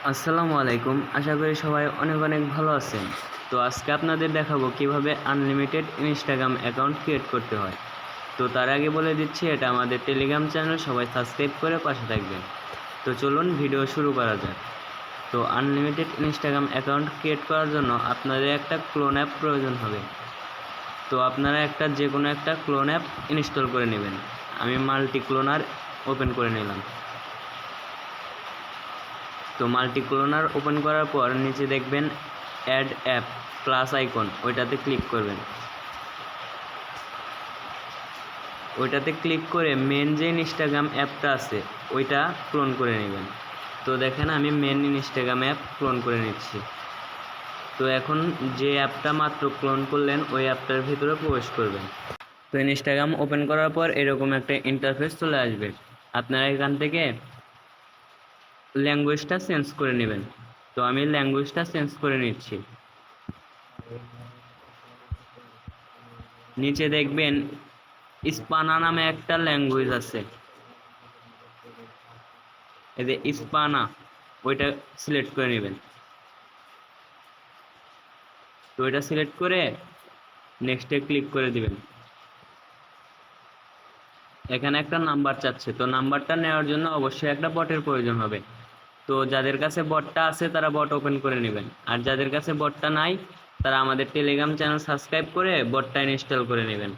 আসসালামু আলাইকুম। আশা করি সবাই অনেক অনেক ভালো আছেন। তো আজকে আপনাদের দেখাবো কিভাবে আনলিমিটেড ইনস্টাগ্রাম অ্যাকাউন্ট ক্রিয়েট করতে হয়। তো তার আগে বলে দিচ্ছি, এটা আমাদের টেলিগ্রাম চ্যানেল, সবাই সাবস্ক্রাইব করে পাশে থাকবেন। তো চলুন ভিডিও শুরু করা যাক। তো আনলিমিটেড ইনস্টাগ্রাম অ্যাকাউন্ট ক্রিয়েট করার জন্য আপনাদের একটা ক্লোন অ্যাপ প্রয়োজন হবে। তো আপনারা যে কোনো একটা ক্লোন অ্যাপ ইনস্টল করে নেবেন। আমি মাল্টি ক্লোনার ওপেন করে নিলাম। তো মাল্টি ক্লোনার ওপেন করার পর নিচে দেখবেন অ্যাড অ্যাপ প্লাস আইকন, ওইটাতে ক্লিক করবেন। ওইটাতে ক্লিক করে মেন যে ইনস্টাগ্রাম অ্যাপটা আছে ওইটা ক্লোন করে নেবেন। তো দেখেন আমি মেন ইনস্টাগ্রাম অ্যাপ ক্লোন করে নিচ্ছি। তো এখন যে অ্যাপটা মাত্র ক্লোন করলেন ওই অ্যাপটার ভিতরে প্রবেশ করবেন। তো ইনস্টাগ্রাম ওপেন করার পর এরকম একটা ইন্টারফেস চলে আসবে। আপনারা এখান থেকে ল্যাঙ্গুয়েজটা চেঞ্জ করে নেবেন। তো আমি ল্যাঙ্গুয়েজটা চেঞ্জ করে নিচ্ছি। নিচে দেখবেন স্পানা নামে একটা ল্যাঙ্গুয়েজ আছে, এই যে স্পানা, ওইটা সিলেক্ট করে নেবেন। তো ওইটা সিলেক্ট করে নেক্সটে ক্লিক করে দিবেন। এখানে একটা নাম্বার চাচ্ছে, তো নাম্বারটা নেওয়ার জন্য অবশ্যই একটা বটের প্রয়োজন হবে। তো যাদের কাছে বটটা আছে তারা বট ওপেন করে নেবেন, আর যাদের কাছে বটটা নাই তারা আমাদের টেলিগ্রাম চ্যানেল সাবস্ক্রাইব করে বটটা ইনস্টল করে নেবেন।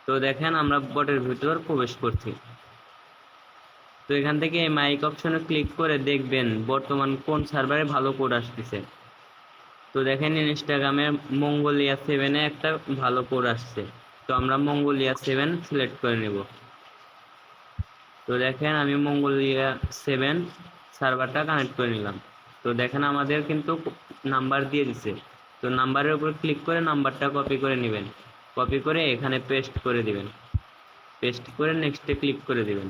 তো দেখেন আমরা বটের ভিতর প্রবেশ করছি। তো এখান থেকে এই মাইক অপশনে ক্লিক করে দেখবেন বর্তমান কোন সার্ভারে ভালো কোড আসতেছে। তো দেখেন ইনস্টাগ্রামে মঙ্গোলিয়া 7-এ একটা ভালো কোড আসছে। তো আমরা মঙ্গোলিয়া 7 সিলেক্ট করে নেব। তো দেখেন আমি মঙ্গোলিয়া 7 সার্ভারটা কানেক্ট করে নিলাম। তো দেখেন আমাদের কিন্তু নাম্বার দিয়ে দিছে। তো নাম্বারের উপর ক্লিক করে নাম্বারটা কপি করে নেবেন। কপি করে এখানে পেস্ট করে দিবেন। পেস্ট করে নেক্সটে ক্লিক করে দিবেন।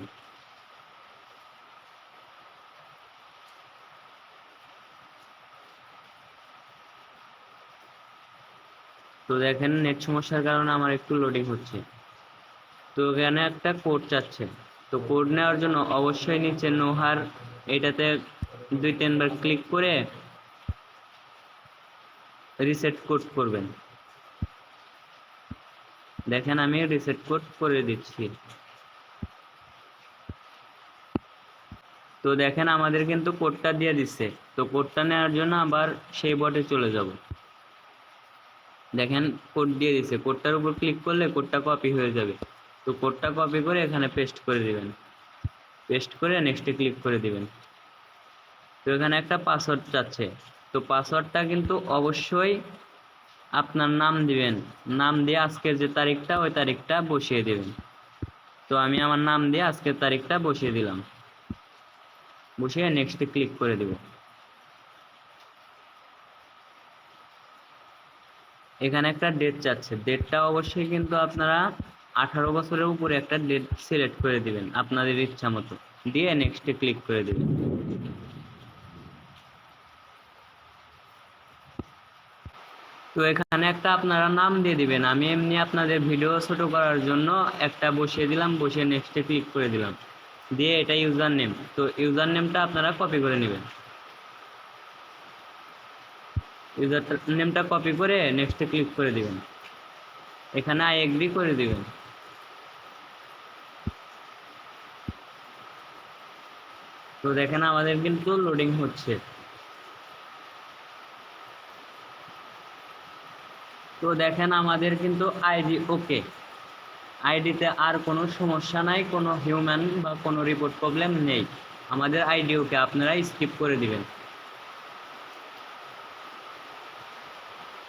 তো দেখেন নেট সমস্যার কারণে আমার একটু লোডিং হচ্ছে। তো এখানে একটা কোড চাচ্ছে। তো কোড নেওয়ার জন্য অবশ্যই নিচে নোহার এটাতে 2-3 বার ক্লিক করে রিসেট কোড করবেন। দেখেন আমি রিসেট কোড করে দিচ্ছি। তো দেখেন আমাদের কিন্তু কোডটা দিয়ে দিচ্ছে। তো কোডটা নেওয়ার জন্য আবার সেই বটে চলে যাব। দেখেন কোড দিয়ে দিচ্ছে, কোডটার উপর ক্লিক করলে কোডটা কপি হয়ে যাবে। তো কোডটা কপি করে এখানে পেস্ট করে দিবেন। পেস্ট করে নেক্সটে ক্লিক করে দিবেন। তো এখানে একটা পাসওয়ার্ড চাচ্ছে। তো পাসওয়ার্ডটা কিন্তু অবশ্যই আপনার নাম দিবেন। নাম দিয়ে আজকের যে তারিখটা ওই তারিখটা বসিয়ে দিবেন। তো আমি আমার নাম দিয়ে আজকের তারিখটা বসিয়ে দিলাম। বসিয়ে নেক্সটে ক্লিক করে দেব। এখানে একটা ডেট চাচ্ছে। ডেটটা অবশ্যই কিন্তু আপনারা 18 বছরের উপরে একটা ডেট সিলেক্ট করে দিবেন আপনাদের ইচ্ছা মতো, দিয়ে নেক্সটে ক্লিক করে দিবেন। তো এখানে একটা আপনারা নাম দিয়ে দিবেন। আমি এমনি আপনাদের ভিডিও ছোট করার জন্য একটা বসিয়ে দিলাম, বসিয়ে নেক্সটে ক্লিক করে দিলাম, দিয়ে এটা ইউজার নেম। তো ইউজার নেমটা আপনারা কপি করে নেবেন। ইউজার নেমটা কপি করে নেক্সটে ক্লিক করে দিবেন। এখানে আই এগ্রি করে দিবেন। তো দেখেন আমাদের কিন্তু লোডিং হচ্ছে। তো দেখেন আমাদের কিন্তু আইডি ওকে। আইডিতে আর কোনো সমস্যা নাই, কোনো হিউম্যান বা কোনো রিপোর্ট প্রবলেম নেই। আমাদের আইডি ওকে, আপনারা স্কিপ করে দিবেন।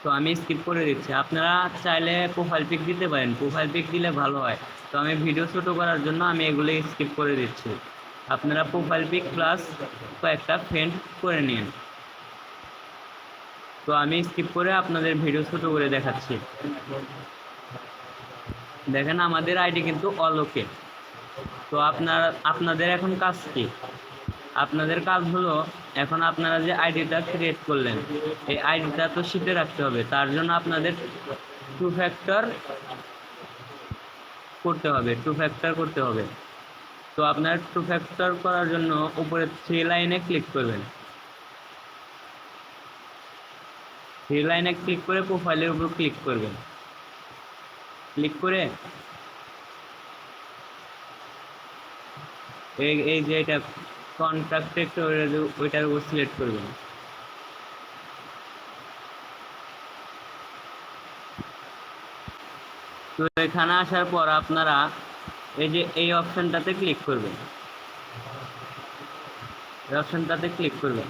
তো আমি স্কিপ করে দিচ্ছি। আপনারা চাইলে প্রোফাইল পিক দিতে পারেন, প্রোফাইল পিক দিলে ভালো হয়। তো আমি ভিডিও ছোট করার জন্য আমি এগুলো স্কিপ করে দিচ্ছি। আপনারা প্রোফাইল পিক প্লাস কয়েকটা ফ্রেন্ড করে নিন। তো আমি স্কিপ করে আপনাদের ভিডিও ছোট করে দেখাচ্ছি। দেখেন আমাদের আইডি কিন্তু অল ওকে। তো আপনাদের এখন কাজ কি? আপনাদের কাজ হলো, এখন আপনারা যে আইডিটা ক্রিয়েট করলেন এই আইডিটা তো শিখে রাখতে হবে। তার জন্য আপনাদের টু ফ্যাক্টর করতে হবে। তো আপনার টু ফ্যাক্টর করার জন্য উপরে থ্রি লাইনে ক্লিক করবেন। থ্রি লাইনে ক্লিক করে প্রোফাইলের উপর ক্লিক করবেন। ক্লিক করে এই যে এটা কন্ট্রাক্টেড ওইটার উপর সিলেক্ট করবেন। তো এখানে আসার পর আপনারা এই যে এই অপশনটাতে ক্লিক করবেন। এই অপশনটাতে ক্লিক করবেন।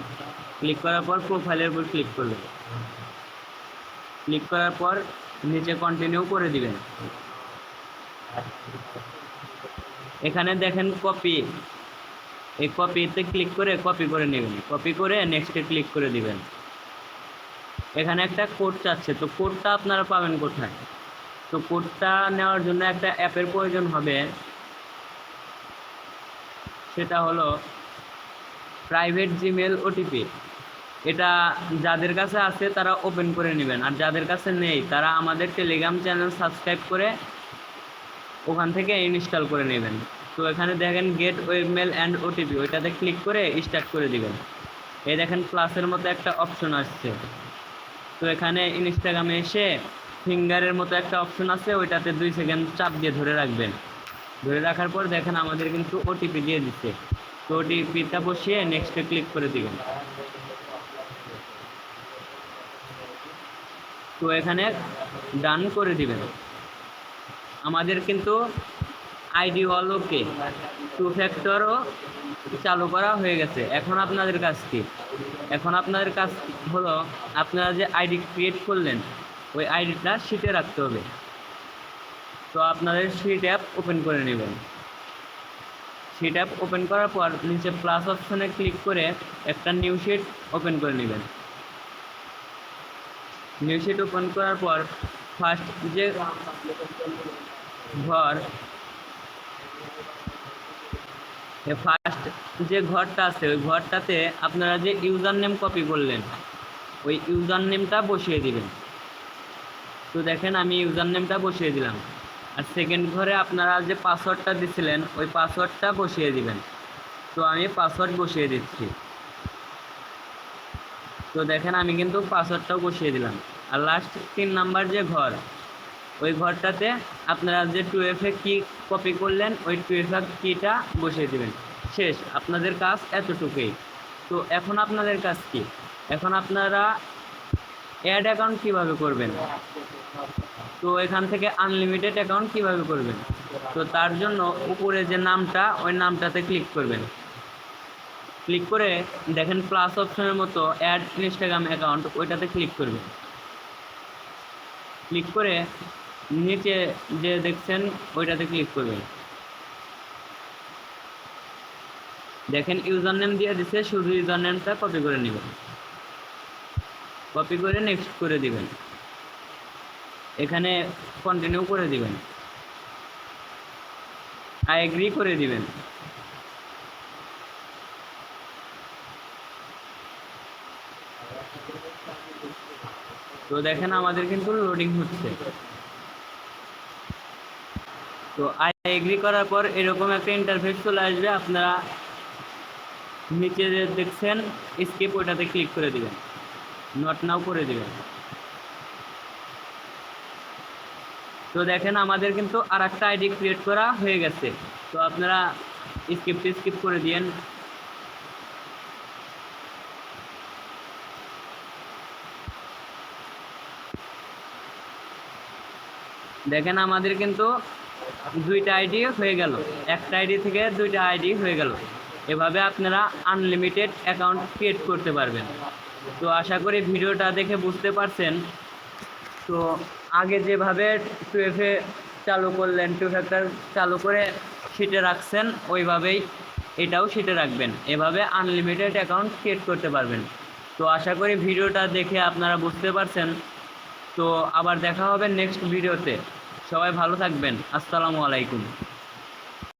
ক্লিক করার পর প্রোফাইলের উপর ক্লিক করবেন। ক্লিক করার পর নিচে কন্টিনিউ করে দিবেন। এখানে দেখেন কপি, এই কপিতে ক্লিক করে কপি করে নেবেন। কপি করে নেক্সটে ক্লিক করে দিবেন। এখানে একটা কোড চাচ্ছে, তো কোডটা আপনারা পাবেন কোথায়? তো কোডটা নেওয়ার জন্য একটা অ্যাপের প্রয়োজন হবে, সেটা হলো প্রাইভেট জিমেল ওটিপি। এটা যাদের কাছে আছে তারা ওপেন করে নেবেন, আর যাদের কাছে নেই তারা আমাদের টেলিগ্রাম চ্যানেল সাবস্ক্রাইব করে ওখান থেকে ইনস্টল করে নেবেন। তো এখানে দেখেন গেট ওয়েবমেল অ্যান্ড ওটিপি, ওইটাতে ক্লিক করে স্টার্ট করে দিবেন। এই দেখেন প্লাসের মতো একটা অপশন আসছে। তো এখানে ইনস্টাগ্রামে এসে ফিঙ্গারের মতো একটা অপশন আছে, ওইটাতে 2 সেকেন্ড চাপ দিয়ে ধরে রাখবেন। ধরে রাখার পর দেখেন আমাদের কিন্তু ওটিপি দিয়ে দিচ্ছে। তো ওটিপিটা বসিয়ে নেক্সটে ক্লিক করে দিবেন। তো এখানে ডান করে দিবেন। আমাদের কিন্তু আইডি ওয়াল ওকে, টু ফ্যাক্টরও চালু করা হয়ে গেছে। এখন আপনাদের কাজ কি? এখন আপনাদের কাজ হলো আপনারা যে আইডি ক্রিয়েট করলেন ওই আইডিটা শিটে রাখতে হবে। তো আপনাদের শিট অ্যাপ ওপেন করে নেবেন। শিট অ্যাপ ওপেন করার পর নিচে প্লাস অপশনে ক্লিক করে একটা নিউ শিট ওপেন করে নেবেন। নিউ শিট ওপেন করার পর ফার্স্ট যে ঘরটা আছে ওই ঘরটাতে আপনারা যে ইউজার নেম কপি করলেন ওই ইউজার নেমটা বসিয়ে দিবেন। তো দেখেন আমি ইউজার নেমটা বসিয়ে দিলাম। আর সেকেন্ড ঘরে আপনারা যে পাসওয়ার্ডটা দিছিলেন ওই পাসওয়ার্ডটা বসিয়ে দিবেন। তো আমি পাসওয়ার্ড বসিয়ে দিচ্ছি। তো দেখেন আমি কিন্তু পাসওয়ার্ডটাও বসিয়ে দিলাম। আর লাস্ট 3 নাম্বার যে ঘর, ওই ঘরটাতে আপনারা যে 2FA কি কপি করলেন ওই 2FA কিটা বসিয়ে দিবেন। শেষ, আপনাদের কাজ এতটুকুই। তো এখন আপনাদের কাজ কি? এখন আপনারা অ্যাড অ্যাকাউন্ট কিভাবে করবেন? তো এখান থেকে আনলিমিটেড অ্যাকাউন্ট কিভাবে করবেন? তো তার জন্য উপরে যে নামটা ওই নামটাতে ক্লিক করবেন। ক্লিক করে দেখেন প্লাস অপশনের মতো অ্যাড ইনস্টাগ্রাম অ্যাকাউন্ট, ওইটাতে ক্লিক করবেন। ক্লিক করে নিচে যে দেখছেন ওইটাতে ক্লিক করবেন। দেখেন ইউজার নেম দিয়ে দিচ্ছে, শুধু ইউজার নেমটা কপি করে নেবেন। কপি করে নেক্সট করে দিবেন। এখানে কন্টিনিউ করে দিবেন। আই এগ্রি করে দিবেন। তো দেখেন আমাদের কিন্তু লোডিং হচ্ছে। তো আই এগ্রি করার পর এরকম একটা ইন্টারফেস চলে আসবে। আপনারা নিচে যে দেখছেন স্কিপ, ওইটাতে ক্লিক করে দিবেন, নট নাও করে দিবেন। তো দেখেন আমাদের কিন্তু আর একটা আইডি ক্রিয়েট করা হয়ে গেছে। তো আপনারা স্কিপ করে দিয়েন। দেখেন আমাদের কিন্তু 2টা আইডি হয়ে গেল, একটা আইডি থেকে 2টা আইডি হয়ে গেল। এভাবে আপনারা আনলিমিটেড অ্যাকাউন্ট ক্রিয়েট করতে পারবেন। তো আশা করি ভিডিওটা দেখে বুঝতে পারছেন। তো আগে যেভাবে 2FA চালু করলেন, 2 ফ্যাক্টর চালু করে শিটে রাখছেন, ওইভাবেই এটাও শিটে রাখবেন। এভাবে আনলিমিটেড অ্যাকাউন্ট ক্রিয়েট করতে পারবেন। তো আশা করি ভিডিওটা দেখে আপনারা বুঝতে পারছেন। তো আবার দেখা হবে নেক্সট ভিডিওতে। সবাই ভালো থাকবেন। আসসালামু আলাইকুম।